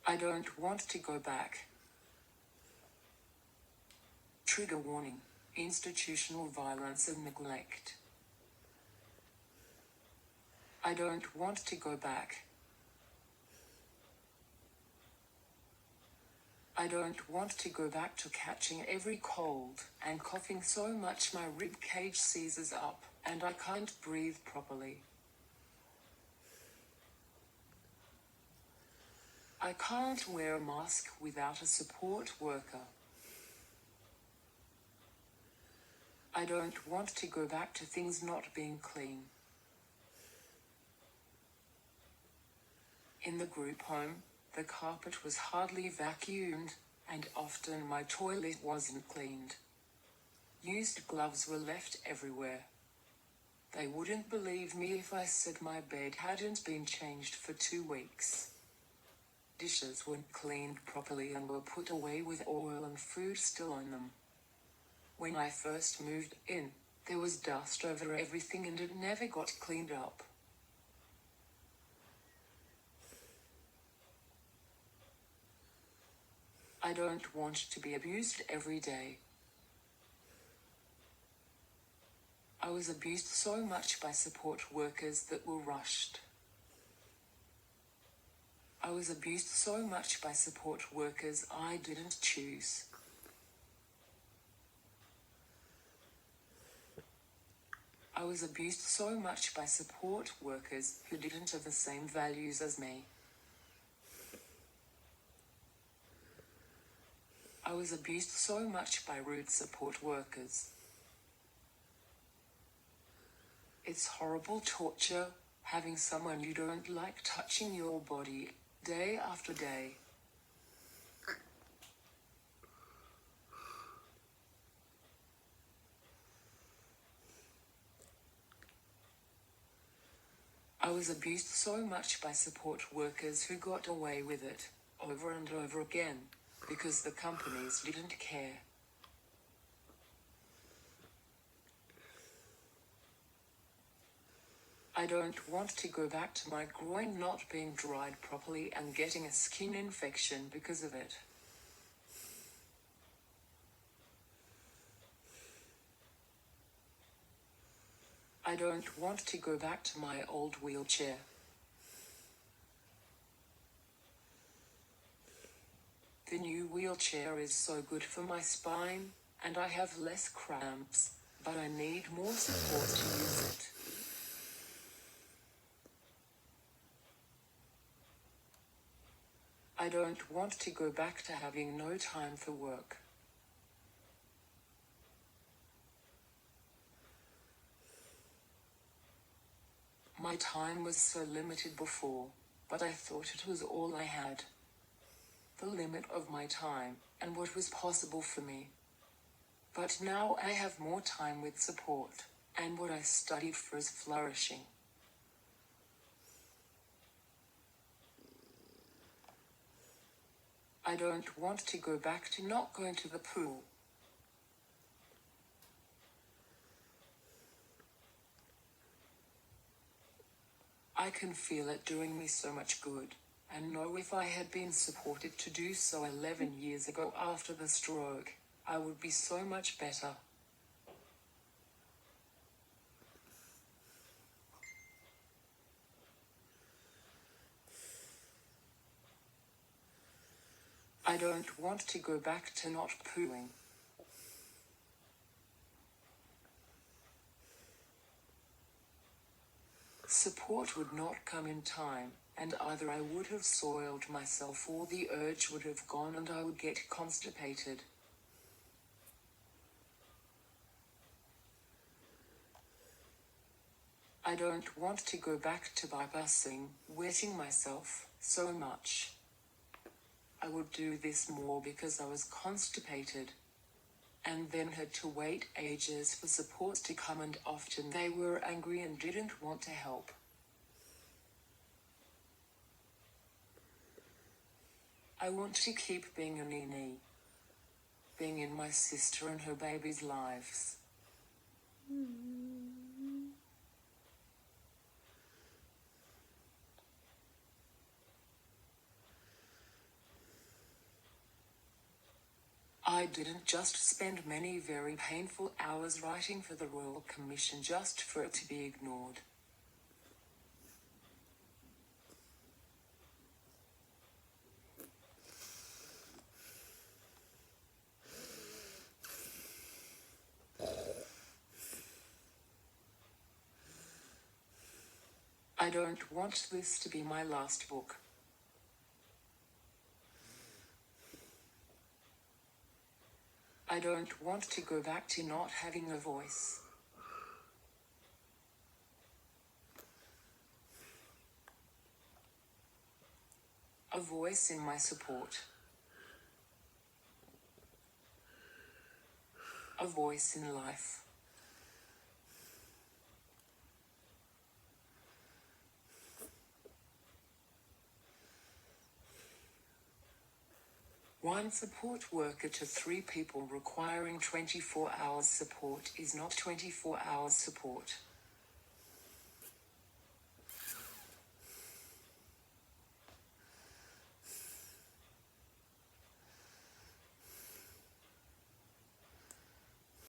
I don't want to go back. Trigger warning: institutional violence and neglect. I don't want to go back. I don't want to go back to catching every cold and coughing so much my rib cage seizes up and I can't breathe properly. I can't wear a mask without a support worker. I don't want to go back to things not being clean. In the group home, the carpet was hardly vacuumed, and often my toilet wasn't cleaned. Used gloves were left everywhere. They wouldn't believe me if I said my bed hadn't been changed for 2 weeks. Dishes weren't cleaned properly and were put away with oil and food still on them. When I first moved in, there was dust over everything and it never got cleaned up. I don't want to be abused every day. I was abused so much by support workers that were rushed. I was abused so much by support workers I didn't choose. I was abused so much by support workers who didn't have the same values as me. I was abused so much by rude support workers. It's horrible torture, having someone you don't like touching your body, day after day. I was abused so much by support workers who got away with it, over and over again, because the companies didn't care. I don't want to go back to my groin not being dried properly and getting a skin infection because of it. I don't want to go back to my old wheelchair. The new wheelchair is so good for my spine, and I have less cramps, but I need more support to use it. I don't want to go back to having no time for work. My time was so limited before, but I thought it was all I had. The limit of my time, and what was possible for me. But now I have more time with support, and what I studied for is flourishing. I don't want to go back to not going to the pool. I can feel it doing me so much good, and know if I had been supported to do so 11 years ago after the stroke, I would be so much better. I don't want to go back to not pooing. Support would not come in time, and either I would have soiled myself or the urge would have gone and I would get constipated. I don't want to go back to bypassing, wetting myself, so much. I would do this more because I was constipated, and then had to wait ages for support to come, and often they were angry and didn't want to help. I want to keep being a Nini, being in my sister and her baby's lives. I didn't just spend many very painful hours writing for the Royal Commission just for it to be ignored. I don't want this to be my last book. I don't want to go back to not having a voice. A voice in my support. A voice in life. One support worker to 3 people requiring 24 hours support is not 24 hours support.